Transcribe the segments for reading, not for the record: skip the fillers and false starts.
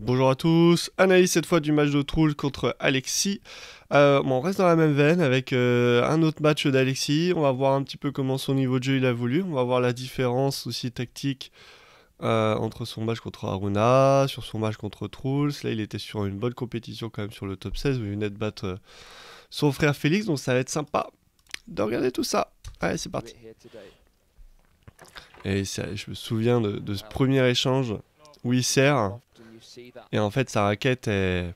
Bonjour à tous, analyse cette fois du match de Troul contre Alexis. Bon, on reste dans la même veine avec un autre match d'Alexis. On va voir un petit peu comment son niveau de jeu il a voulu. On va voir la différence aussi tactique entre son match contre Aruna, sur son match contre Troul. Là, il était sur une bonne compétition quand même sur le top 16 où il venait de battre son frère Félix. Donc ça va être sympa de regarder tout ça. Allez, c'est parti. Et je me souviens de ce premier échange où il sert. Et en fait, sa raquette, elle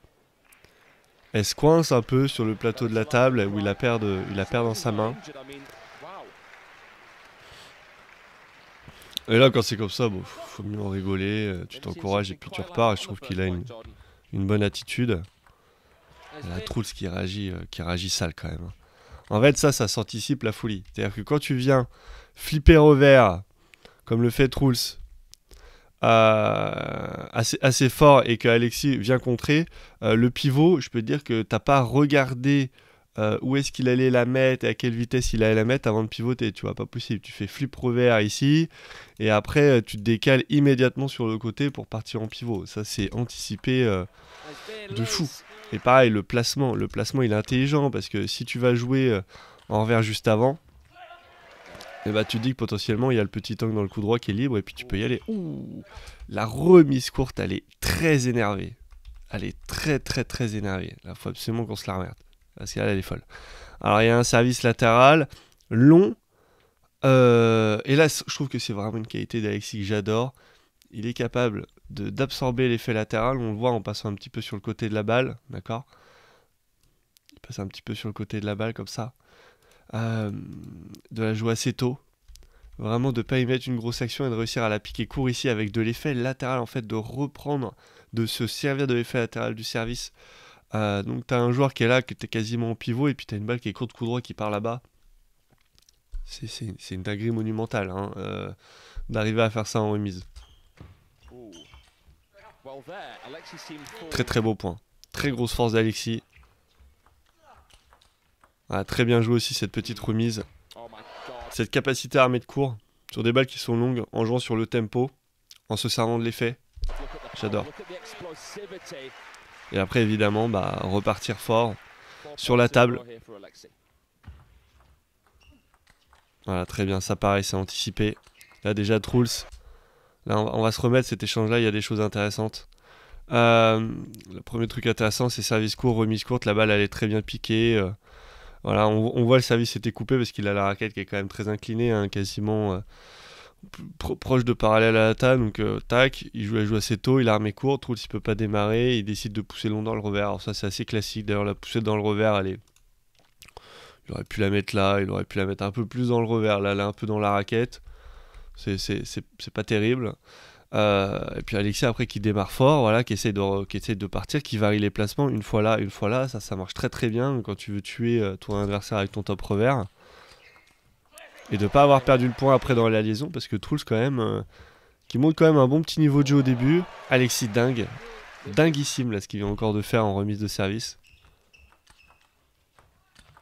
se coince un peu sur le plateau de la table où il la perd dans sa main. Et là, quand c'est comme ça, bon, faut mieux en rigoler, tu t'encourages et puis tu repars. Et je trouve qu'il a une bonne attitude. La Trouls qui réagit sale quand même. En fait, ça s'anticipe la folie. C'est-à-dire que quand tu viens flipper revers, comme le fait Trouls, assez fort et que Alexis vient contrer, le pivot, je peux te dire que t'as pas regardé où est-ce qu'il allait la mettre et à quelle vitesse il allait la mettre avant de pivoter, tu vois, pas possible. Tu fais flip revers ici et après tu te décales immédiatement sur le côté pour partir en pivot. Ça c'est anticipé de fou. Et pareil, le placement il est intelligent parce que si tu vas jouer en revers juste avant, et bah tu te dis que potentiellement il y a le petit angle dans le coup droit qui est libre et puis tu peux y aller. Ouh, la remise courte, elle est très énervée. Elle est très énervée. Là, faut absolument qu'on se la remette. Parce qu'elle elle est folle. Alors il y a un service latéral long. Et là, je trouve que c'est vraiment une qualité d'Alexis que j'adore. Il est capable d'absorber l'effet latéral. On le voit en passant un petit peu sur le côté de la balle. D'accord ? Il passe un petit peu sur le côté de la balle comme ça. De la jouer assez tôt. Vraiment de pas y mettre une grosse action et de réussir à la piquer court ici avec de l'effet latéral en fait, de reprendre, de se servir de l'effet latéral du service. Donc t'as un joueur qui est là, qui était quasiment en pivot et puis t'as une balle qui est courte coup droit qui part là-bas. C'est une dinguerie monumentale hein, d'arriver à faire ça en remise. Très beau point. Très grosse force d'Alexis. Très bien joué aussi cette petite remise. Cette capacité à remettre court sur des balles qui sont longues, en jouant sur le tempo, en se servant de l'effet. J'adore. Et après évidemment, repartir fort sur la table. Voilà, très bien, ça pareil, c'est anticipé. Là déjà Trouls. Là on va se remettre cet échange là, il y a des choses intéressantes. Le premier truc intéressant c'est service court, remise courte, la balle elle est très bien piquée. Voilà, on voit le service était coupé parce qu'il a la raquette qui est quand même très inclinée, hein, quasiment proche de parallèle à la table. Donc tac, il joue assez tôt, il a armé court, Trouls il peut pas démarrer, il décide de pousser long dans le revers. Alors ça c'est assez classique, d'ailleurs la poussée dans le revers elle est... Il aurait pu la mettre là, il aurait pu la mettre un peu plus dans le revers, là elle est un peu dans la raquette. C'est pas terrible. Et puis Alexis après qui démarre fort, voilà, qui essaye de partir, qui varie les placements une fois là, ça marche très bien quand tu veux tuer ton adversaire avec ton top revers. Et de pas avoir perdu le point après dans la liaison, parce que Trouls quand même, qui montre quand même un bon petit niveau de jeu au début. Alexis dinguissime là ce qu'il vient encore de faire en remise de service.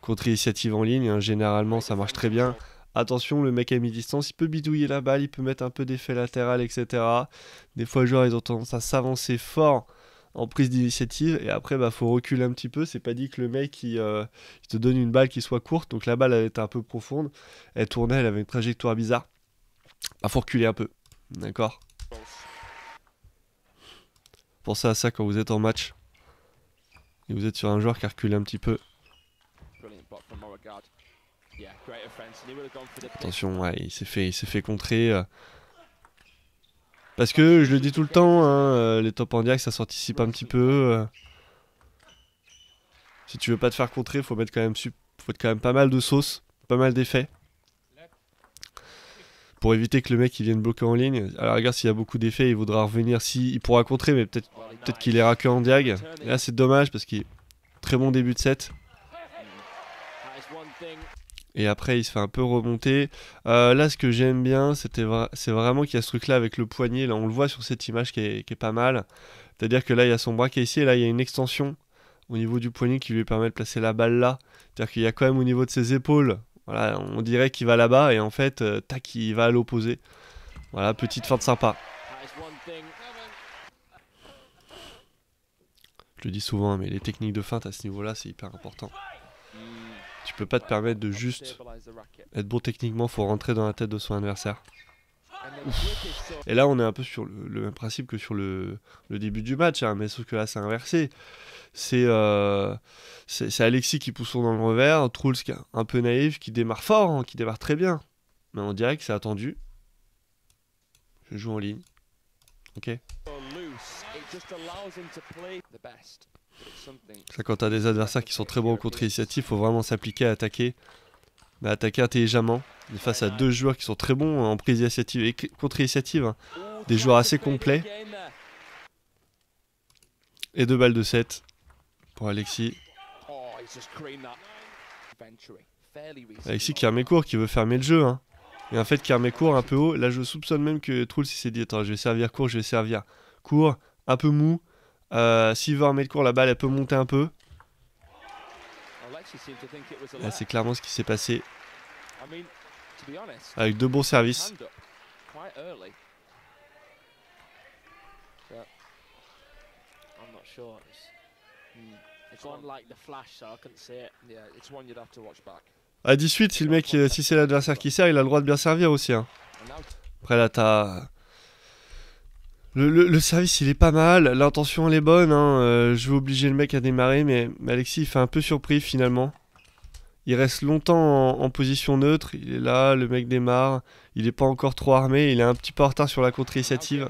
Contre-initiative en ligne, hein, généralement ça marche très bien. Attention, le mec à mi-distance, il peut bidouiller la balle, il peut mettre un peu d'effet latéral, etc. Des fois, les joueurs, ils ont tendance à s'avancer fort en prise d'initiative. Et après, faut reculer un petit peu. C'est pas dit que le mec, il te donne une balle qui soit courte. Donc la balle, elle était un peu profonde. Elle tournait, elle avait une trajectoire bizarre. Faut reculer un peu. D'accord ? Pensez à ça quand vous êtes en match. Et vous êtes sur un joueur qui recule un petit peu. Attention, ouais, il s'est fait contrer. Parce que, je le dis tout le temps, hein, les top en direct, ça s'anticipe un petit peu. Si tu veux pas te faire contrer, faut mettre quand même pas mal de sauce, pas mal d'effets. Pour éviter que le mec il vienne bloquer en ligne. Alors regarde, s'il y a beaucoup d'effets, il voudra revenir. Il pourra contrer, mais peut-être qu'il ira que en diag. Et là, c'est dommage parce qu'il très bon début de set. Et après il se fait un peu remonter. Là ce que j'aime bien c'est vraiment qu'il y a ce truc là avec le poignet. Là on le voit sur cette image qui est pas mal. C'est à dire que là il y a son bras qui est ici. Et là il y a une extension au niveau du poignet qui lui permet de placer la balle là. C'est à dire qu'il y a quand même au niveau de ses épaules. Voilà, on dirait qu'il va là-bas. Et en fait tac, il va à l'opposé. Voilà, petite feinte sympa. Je le dis souvent, mais les techniques de feinte à ce niveau-là, c'est hyper important. Tu peux pas te permettre de juste être bon techniquement, faut rentrer dans la tête de son adversaire. Et là, on est un peu sur le même principe que sur le début du match, hein, mais sauf que là, c'est inversé. C'est Alexis qui pousse dans le revers, Truls qui est un peu naïf, qui démarre fort, hein, qui démarre très bien. Mais on dirait que c'est attendu. Je joue en ligne. Ok. Ça, quand t'as des adversaires qui sont très bons en contre-initiative, faut vraiment s'appliquer à attaquer. Mais attaquer intelligemment. Face à deux joueurs qui sont très bons en prise initiative et contre-initiative. Hein. Des joueurs assez complets. Et 2 balles de 7 pour Alexis. Alexis qui remet court, qui veut fermer le jeu. Hein. Et en fait, qui remet court un peu haut. Là, je soupçonne même que Truls s'est dit attends, je vais servir court, je vais servir court, un peu mou. S'il veut remettre court, la balle, elle peut monter un peu. Là, c'est clairement ce qui s'est passé. Avec 2 bons services. À 18, si le mec, si c'est l'adversaire qui sert, il a le droit de bien servir aussi. Hein. Après là, t'as... Le service, il est pas mal, l'intention elle est bonne. Hein. Je vais obliger le mec à démarrer, mais Alexis, il fait un peu surpris finalement. Il reste longtemps en position neutre, il est là, le mec démarre, il n'est pas encore trop armé, il est un petit peu en retard sur la contre-initiative. Un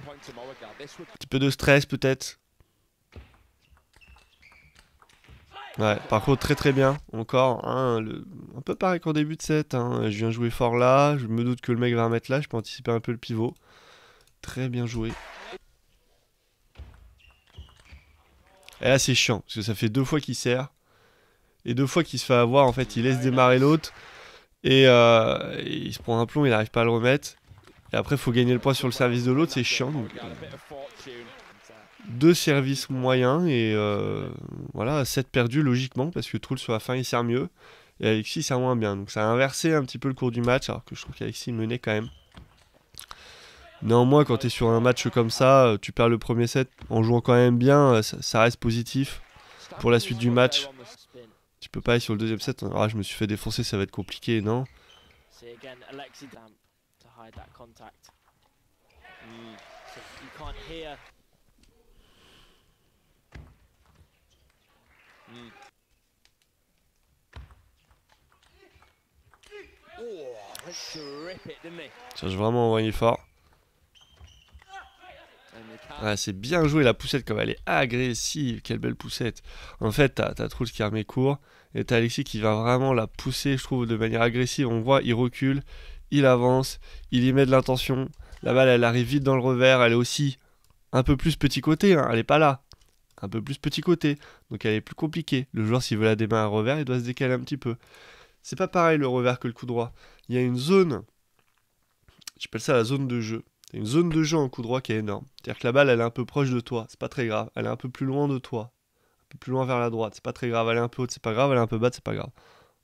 petit peu de stress peut-être. Ouais, par contre très très bien, encore, hein, un peu pareil qu'en début de set, hein. Je viens jouer fort là, je me doute que le mec va remettre là, je peux anticiper un peu le pivot. Très bien joué. Et là c'est chiant, parce que ça fait 2 fois qu'il sert. Et 2 fois qu'il se fait avoir, en fait, il laisse démarrer l'autre. Et il se prend un plomb, il n'arrive pas à le remettre. Et après, il faut gagner le point sur le service de l'autre, c'est chiant. Donc, 2 services moyens et voilà, 7 perdus logiquement, parce que Truls sur la fin il sert mieux. Et Alexis sert moins bien. Donc ça a inversé un petit peu le cours du match, alors que je trouve qu'Alexis menait quand même. Néanmoins, quand tu es sur un match comme ça, tu perds le premier set en jouant quand même bien, ça reste positif pour la suite du match. Tu peux pas aller sur le deuxième set, ah, je me suis fait défoncer, ça va être compliqué, non? Cherche vraiment envoyer fort. Ouais, c'est bien joué la poussette comme elle est agressive, quelle belle poussette. En fait, t'as Truls qui remet court et t'as Alexis qui va vraiment la pousser, je trouve, de manière agressive. On voit, il recule, il avance, il y met de l'intention. La balle, elle arrive vite dans le revers, elle est aussi un peu plus petit côté, hein, elle est pas là. Un peu plus petit côté, donc elle est plus compliquée. Le joueur, s'il veut la démarrer à revers, il doit se décaler un petit peu. C'est pas pareil le revers que le coup droit. Il y a une zone, j'appelle ça la zone de jeu. Il y a une zone de jeu en coup droit qui est énorme. C'est-à-dire que la balle, elle est un peu proche de toi, c'est pas très grave. Elle est un peu plus loin de toi, un peu plus loin vers la droite, c'est pas très grave. Elle est un peu haute, c'est pas grave. Elle est un peu basse, c'est pas grave.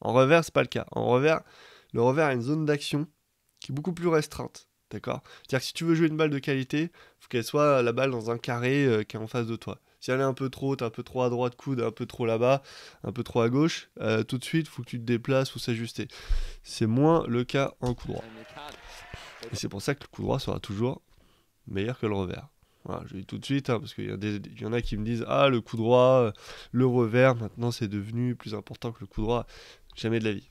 En revers, c'est pas le cas. En revers, le revers a une zone d'action qui est beaucoup plus restreinte. D'accord? C'est-à-dire que si tu veux jouer une balle de qualité, il faut qu'elle soit la balle dans un carré qui est en face de toi. Si elle est un peu trop haute, un peu trop à droite, coude, un peu trop là-bas, un peu trop à gauche, tout de suite, il faut que tu te déplaces, il faut s'ajuster. C'est moins le cas en coup droit. Et c'est pour ça que le coup droit sera toujours meilleur que le revers. Voilà, je le dis tout de suite, hein, parce qu'il y en a qui me disent « Ah, le coup droit, le revers, maintenant c'est devenu plus important que le coup droit. » Jamais de la vie.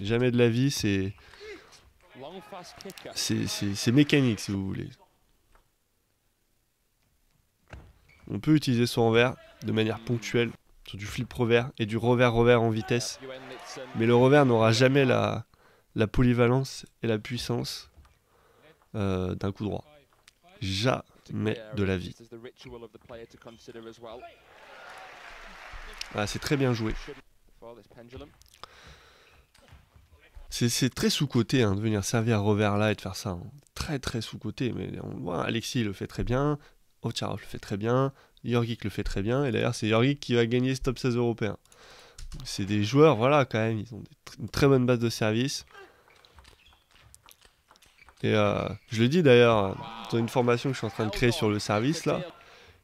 Jamais de la vie, c'est mécanique, si vous voulez. On peut utiliser son revers de manière ponctuelle, sur du flip revers et du revers-revers en vitesse. Mais le revers n'aura jamais la polyvalence et la puissance d'un coup droit. Jamais de la vie. Ah, c'est très bien joué. C'est très sous-côté hein, de venir servir à revers là et de faire ça. Hein. Très très sous-côté. Mais on voit, Alexis le fait très bien. Ovtcharov le fait très bien. Jorgic le fait très bien. Et d'ailleurs, c'est Jorgic qui va gagner ce top 16 européen. C'est des joueurs, voilà, quand même. Ils ont une très bonne base de service. Et je le dis d'ailleurs, dans une formation que je suis en train de créer sur le service là,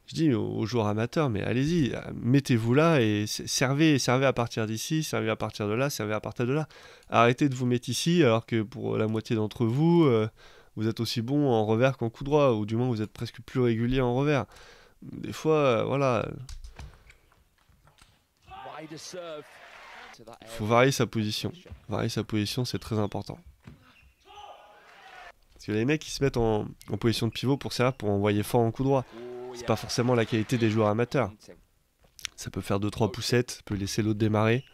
Je dis aux joueurs amateurs, mais allez-y, mettez-vous là et servez à partir d'ici, servez à partir de là, servez à partir de là. Arrêtez de vous mettre ici alors que pour la moitié d'entre vous, vous êtes aussi bon en revers qu'en coup droit, ou du moins vous êtes presque plus régulier en revers. Des fois, voilà, il faut varier sa position. Varier sa position, c'est très important. Parce que les mecs, ils se mettent en position de pivot pour servir, pour envoyer fort en coup droit. C'est pas forcément la qualité des joueurs amateurs. Ça peut faire 2-3 poussettes, ça peut laisser l'autre démarrer.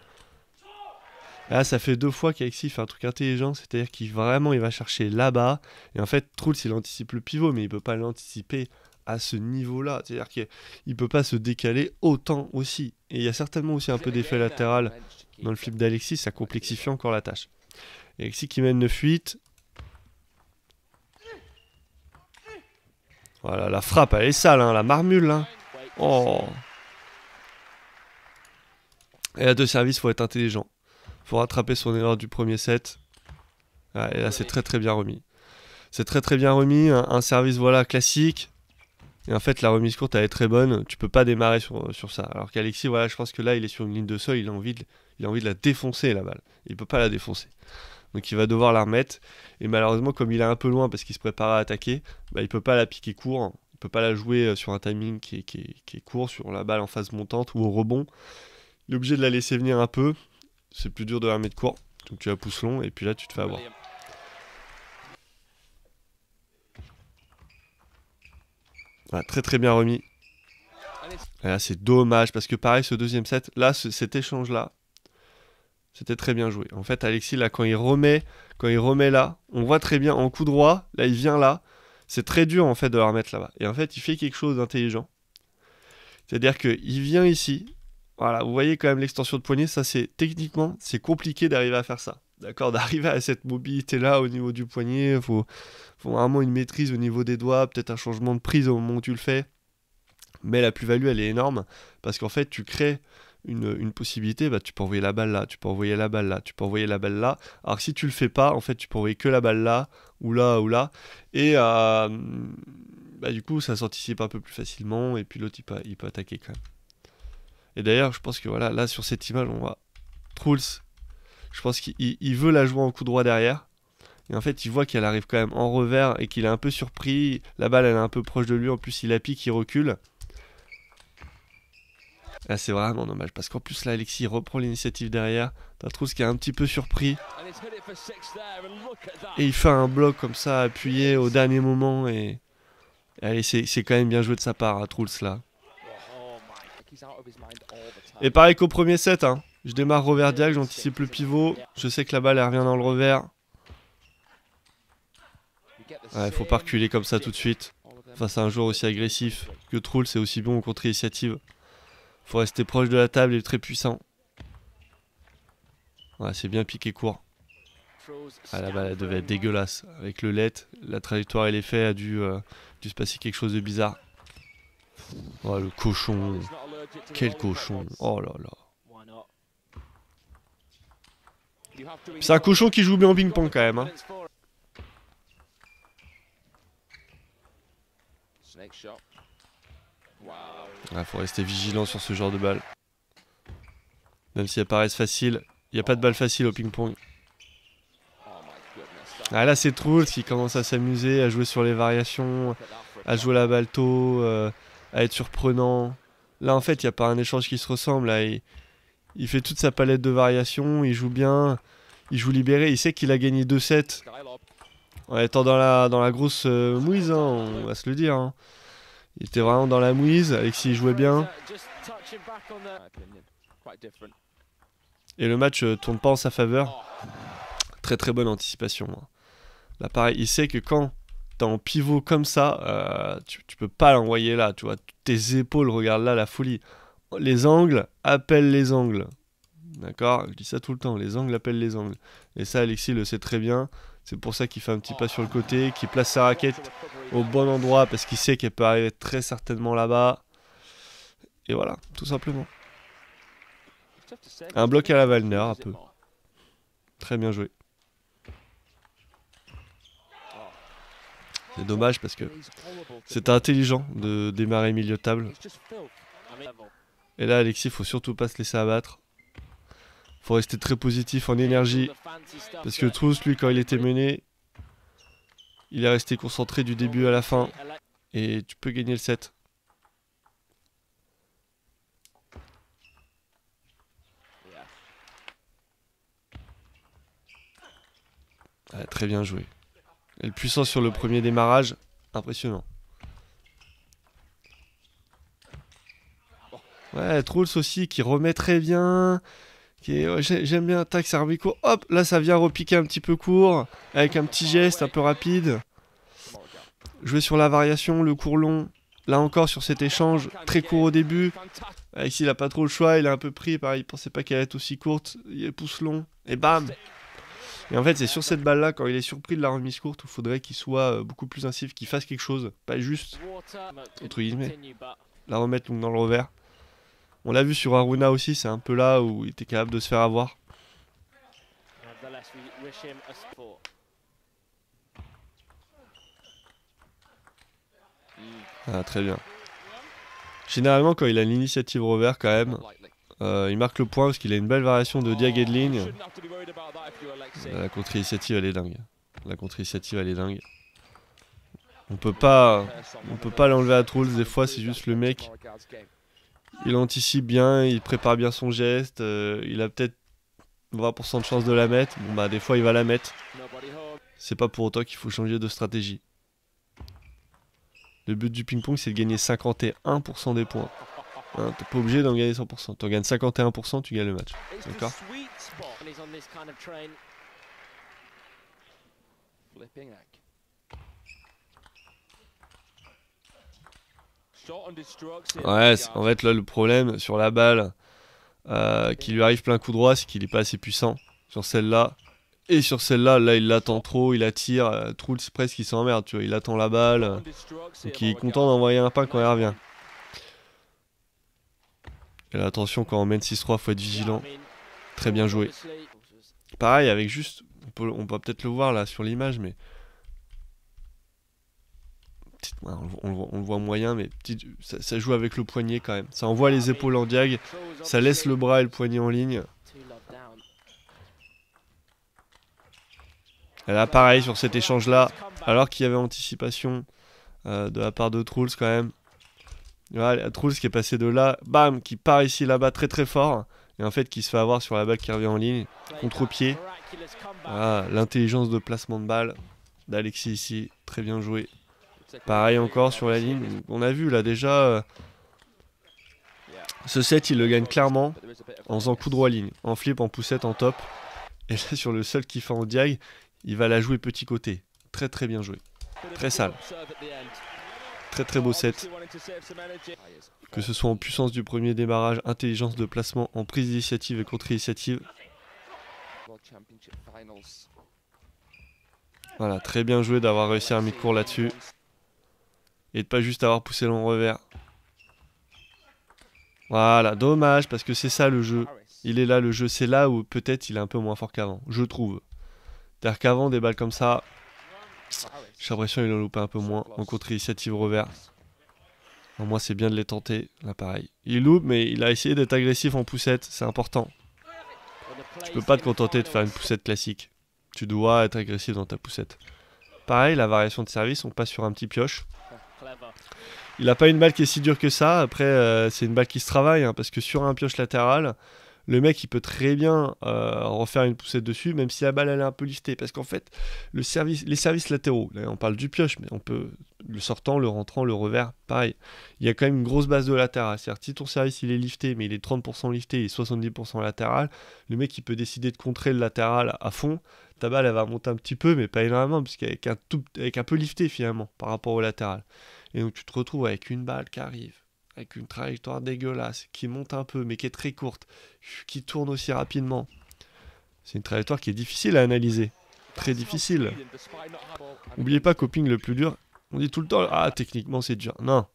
Et là, ça fait 2 fois qu'Alexis fait un truc intelligent, c'est-à-dire qu'il vraiment il va chercher là-bas. Et en fait, Truls, il anticipe le pivot, mais il peut pas l'anticiper à ce niveau-là. C'est-à-dire qu'il peut pas se décaler autant aussi. Et il y a certainement aussi un peu d'effet latéral dans le flip d'Alexis, ça complexifie encore la tâche. Et Alexis qui mène 9-8. Voilà, la frappe, elle est sale, hein, la marmule. Hein. Oh. Et à 2 services, faut être intelligent. Faut rattraper son erreur du premier set. Ah, et là, c'est très bien remis. C'est très bien remis. Un service, voilà, classique. Et en fait, la remise courte, elle est très bonne. Tu peux pas démarrer sur ça. Alors qu'Alexis, voilà, je pense que là, il est sur une ligne de sol. Il a envie de la défoncer, la balle. Il peut pas la défoncer. Donc il va devoir la remettre. Et malheureusement, comme il est un peu loin parce qu'il se prépare à attaquer, bah, il peut pas la piquer court. Il peut pas la jouer sur un timing qui est court, sur la balle en phase montante ou au rebond. Il est obligé de la laisser venir un peu. C'est plus dur de la remettre court. Donc tu la pousses long et puis là, tu te fais avoir. Voilà, très bien remis. Et là, c'est dommage parce que pareil, ce deuxième set, là, cet échange-là, c'était très bien joué. En fait, Alexis, là, quand il remet là, on voit très bien en coup droit, là, il vient là. C'est très dur, en fait, de la remettre là-bas. Et en fait, il fait quelque chose d'intelligent. C'est-à-dire qu'il vient ici. Voilà, vous voyez quand même l'extension de poignet. Ça, c'est techniquement, c'est compliqué d'arriver à faire ça. D'accord, d'arriver à cette mobilité-là au niveau du poignet. Faut vraiment une maîtrise au niveau des doigts, peut-être un changement de prise au moment où tu le fais. Mais la plus-value, elle est énorme. Parce qu'en fait, tu crées une possibilité, bah, tu peux envoyer la balle là, tu peux envoyer la balle là, tu peux envoyer la balle là. Alors que si tu le fais pas, en fait, tu peux envoyer que la balle là, ou là, ou là. Et bah, du coup, ça s'anticipe un peu plus facilement, et puis l'autre, il peut attaquer quand même. Et d'ailleurs, je pense que voilà, là, sur cette image, on voit Truls, je pense qu'il veut la jouer en coup droit derrière. Et en fait, il voit qu'elle arrive quand même en revers, et qu'il est un peu surpris. La balle, elle est un peu proche de lui, en plus, il la pique, il recule. Là, c'est vraiment dommage parce qu'en plus, là, Alexis reprend l'initiative derrière. T'as Truls qui est un petit peu surpris. Et il fait un bloc comme ça, appuyé au dernier moment. Et allez, c'est quand même bien joué de sa part, à Truls là. Et pareil qu'au premier set, hein. Je démarre revers diag, j'anticipe le pivot. Je sais que la balle, elle revient dans le revers. Ouais, faut pas reculer comme ça tout de suite. Face à un joueur aussi agressif que Truls, c'est aussi bon au contre-initiative. Faut rester proche de la table, il est très puissant. Ouais, c'est bien piqué court. Ah, la balle, elle devait être dégueulasse. Avec le let, la trajectoire et l'effet a dû se passer quelque chose de bizarre. Oh, le cochon. Quel cochon. Oh là là. C'est un cochon qui joue bien en ping-pong quand même. Hein. Ouais, faut rester vigilant sur ce genre de balle. Même si elles paraissent faciles, il n'y a pas de balle facile au ping-pong. Ah, là, c'est Truls qui commence à s'amuser, à jouer sur les variations, à jouer la balle tôt, à être surprenant. Là, en fait, il n'y a pas un échange qui se ressemble. Là, il fait toute sa palette de variations, il joue bien, il joue libéré. Il sait qu'il a gagné 2 sets en étant dans la grosse mouise, hein, on va se le dire. Hein. Il était vraiment dans la mouise, Alexis jouait bien. Et le match tourne pas en sa faveur. Très bonne anticipation. Hein. Là pareil, il sait que quand t'es en pivot comme ça, tu peux pas l'envoyer là, tu vois. Tes épaules, regarde là la folie. Les angles appellent les angles. D'accord? Je dis ça tout le temps, les angles appellent les angles. Et ça, Alexis le sait très bien. C'est pour ça qu'il fait un petit pas sur le côté, qu'il place sa raquette au bon endroit parce qu'il sait qu'elle peut arriver très certainement là-bas. Et voilà, tout simplement. Un bloc à la Wallner, un peu. Très bien joué. C'est dommage parce que c'était intelligent de démarrer milieu de table. Et là, Alexis, faut surtout pas se laisser abattre. Faut rester très positif en énergie. Parce que Truls, lui, quand il était mené, il est resté concentré du début à la fin. Et tu peux gagner le set. Ah, très bien joué. Et le puissant sur le premier démarrage, impressionnant. Ouais, Truls aussi qui remet très bien. Ouais, j'aime bien, tac, ça remet court. Hop, là ça vient repiquer un petit peu court. Avec un petit geste un peu rapide. Jouer sur la variation, le court long. Là encore sur cet échange, très court au début. Alexis il a pas trop le choix, il est un peu pris. Pareil, il pensait pas qu'elle allait être aussi courte. Il est pouce long. Et bam! Et en fait, c'est sur cette balle-là, quand il est surpris de la remise courte, où il faudrait qu'il soit beaucoup plus incisif, qu'il fasse quelque chose. Pas juste, entre guillemets, la remettre dans le revers. On l'a vu sur Haruna aussi, c'est un peu là où il était capable de se faire avoir. Ah, très bien. Généralement, quand il a l'initiative revers, quand même, il marque le point parce qu'il a une belle variation de diag et de ligne. La contre-initiative, elle est dingue. La contre-initiative, elle est dingue. On peut pas l'enlever à Truls. Des fois, c'est juste le mec. Il anticipe bien, il prépare bien son geste. Il a peut-être 20% de chance de la mettre. Bon, bah, des fois, il va la mettre. C'est pas pour autant qu'il faut changer de stratégie. Le but du ping-pong, c'est de gagner 51% des points. Hein, t'es pas obligé d'en gagner 100%. T'en gagnes 51%, tu gagnes le match. D'accord ? Ouais, en fait, là, le problème sur la balle qui lui arrive plein coup droit, c'est qu'il est pas assez puissant sur celle-là. Et sur celle-là, là, il l'attend trop, il attire. Truls, presque, il s'emmerde, tu vois. Il attend la balle. Donc, il est content d'envoyer un pain quand il revient. Et là, attention, quand on mène 6-3, faut être vigilant. Très bien joué. Pareil, avec juste... On peut peut-être le voir, là, sur l'image, mais... On le voit moyen, mais ça joue avec le poignet, quand même. Ça envoie les épaules en diag. Ça laisse le bras et le poignet en ligne. Et là, pareil, sur cet échange-là, alors qu'il y avait anticipation de la part de Truls, quand même. Voilà, Truls qui est passé de là, bam, qui part ici, là-bas, très très fort. Et en fait, qui se fait avoir sur la balle qui revient en ligne. Contre-pied. Voilà, l'intelligence de placement de balle d'Alexis ici. Très bien joué. Pareil encore sur la ligne. On a vu là déjà... ce set, il le gagne clairement en faisant coup droit ligne. En flip, en poussette, en top. Et là, sur le seul qui fait en diag, il va la jouer petit côté. Très très bien joué. Très sale. Très très beau set. Que ce soit en puissance du premier démarrage, intelligence de placement, en prise d'initiative et contre-initiative. Voilà, très bien joué d'avoir réussi un mi-court là-dessus. Et de pas juste avoir poussé le revers. Voilà, dommage parce que c'est ça le jeu. Il est là le jeu, c'est là où peut-être il est un peu moins fort qu'avant, je trouve. C'est-à-dire qu'avant, des balles comme ça, j'ai l'impression qu'il en loupait un peu moins en contre-initiative revers. Bon, moi, c'est bien de les tenter, là pareil. Il loupe, mais il a essayé d'être agressif en poussette, c'est important. Tu peux pas te contenter de faire une poussette classique. Tu dois être agressif dans ta poussette. Pareil, la variation de service, on passe sur un petit pioche. Il a pas une balle qui est si dure que ça. Après, c'est une balle qui se travaille, hein, parce que sur un pioche latéral, le mec il peut très bien refaire une poussette dessus, même si la balle elle est un peu liftée. Parce qu'en fait, les services latéraux, là on parle du pioche, mais on peut le sortant, le rentrant, le revers, pareil. Il y a quand même une grosse base de latéral. C'est-à-dire si ton service il est lifté, mais il est 30% lifté et 70% latéral, le mec il peut décider de contrer le latéral à fond. Ta balle elle va monter un petit peu, mais pas énormément, puisqu'avec un peu lifté finalement par rapport au latéral. Et donc tu te retrouves avec une balle qui arrive, avec une trajectoire dégueulasse, qui monte un peu, mais qui est très courte, qui tourne aussi rapidement. C'est une trajectoire qui est difficile à analyser. Très difficile. N'oubliez pas qu'au ping le plus dur, on dit tout le temps, ah techniquement c'est dur. Non,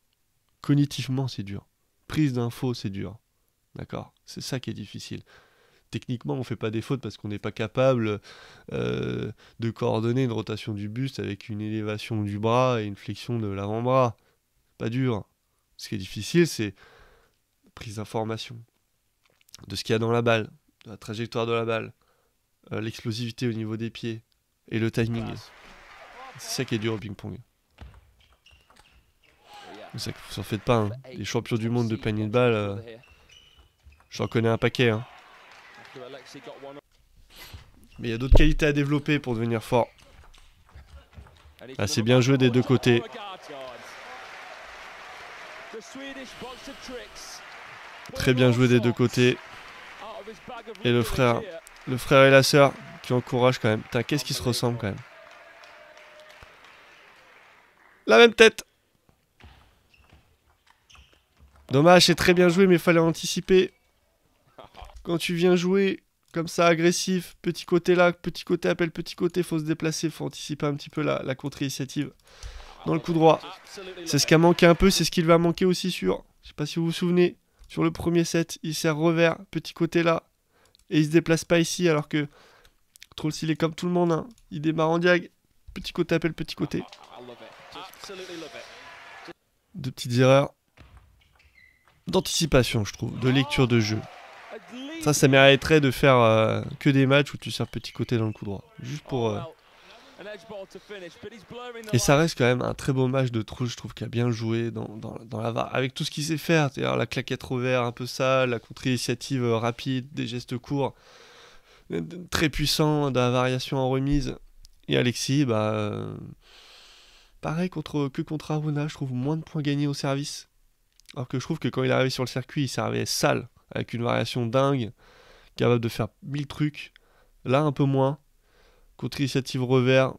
cognitivement c'est dur. Prise d'info c'est dur. D'accord ? C'est ça qui est difficile. techniquement, on fait pas des fautes parce qu'on n'est pas capable de coordonner une rotation du buste avec une élévation du bras et une flexion de l'avant-bras. Pas dur. Ce qui est difficile, c'est la prise d'information de ce qu'il y a dans la balle, de la trajectoire de la balle, l'explosivité au niveau des pieds et le timing. C'est ça qui est dur au ping-pong. C'est ça que vous en faites pas. Hein. Les champions du monde de panier de balle, j'en connais un paquet. Hein. Mais il y a d'autres qualités à développer pour devenir fort. Ah, c'est bien joué des deux côtés. Très bien joué des deux côtés. Et le frère et la sœur qui encouragent quand même. Putain, qu'est-ce qui se ressemble quand même. La même tête. Dommage, c'est très bien joué, mais il fallait anticiper. Quand tu viens jouer comme ça, agressif, petit côté là, petit côté appel, petit côté, faut se déplacer, faut anticiper un petit peu la contre-initiative. Dans le coup droit. C'est ce qui a manqué un peu, c'est ce qu'il va manquer aussi sur, je sais pas si vous vous souvenez, sur le premier set, il sert revers, petit côté là, et il se déplace pas ici, alors que Trolls il est comme tout le monde, hein. Il démarre en diag, petit côté appel, petit côté. Deux petites erreurs d'anticipation, je trouve, de lecture de jeu. Ça mériterait de faire que des matchs où tu sers petit côté dans le coup droit. Juste pour... Et ça reste quand même un très beau match de Trolls, je trouve, qui a bien joué dans la VAR. Avec tout ce qu'il sait faire, c'est-à-dire la claquette revers un peu sale, la contre-initiative rapide, des gestes courts, très puissant, de la variation en remise. Et Alexis, pareil que contre Aruna, je trouve moins de points gagnés au service. Alors que je trouve que quand il est arrivé sur le circuit, il servait sale, avec une variation dingue, capable de faire 1000 trucs. Là, un peu moins. Contre-initiative revers.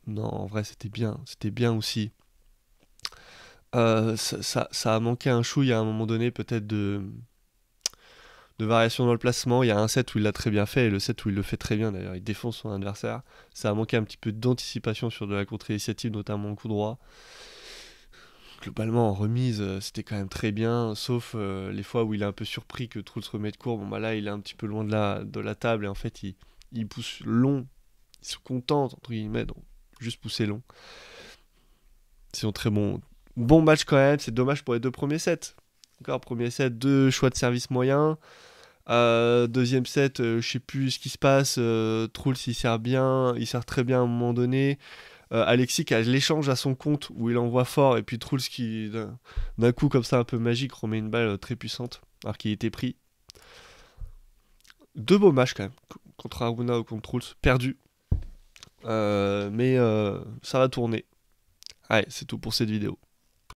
Non, en vrai, c'était bien aussi. Ça a manqué un chouille à un moment donné, peut-être de variation dans le placement. Il y a un set où il l'a très bien fait, et le set où il le fait très bien d'ailleurs. Il défonce son adversaire. Ça a manqué un petit peu d'anticipation sur de la contre-initiative, notamment au coup droit. Globalement, en remise, c'était quand même très bien, sauf les fois où il est un peu surpris que Trolls se remet de court. Bon, bah là, il est un petit peu loin de la table, et en fait, il pousse long. Il se contente, entre guillemets, donc juste pousser long. Sinon, très bon match quand même. C'est dommage pour les deux premiers sets. Encore, premier set, deux choix de service moyens. Deuxième set, je sais plus ce qui se passe. Trolls, il sert très bien à un moment donné. Alexis qui a l'échange à son compte où il envoie fort, et puis Trolls qui d'un coup comme ça un peu magique remet une balle très puissante alors qu'il était pris. Deux beaux matchs quand même contre Aruna ou contre Trolls, perdu, mais ça va tourner. Allez, c'est tout pour cette vidéo.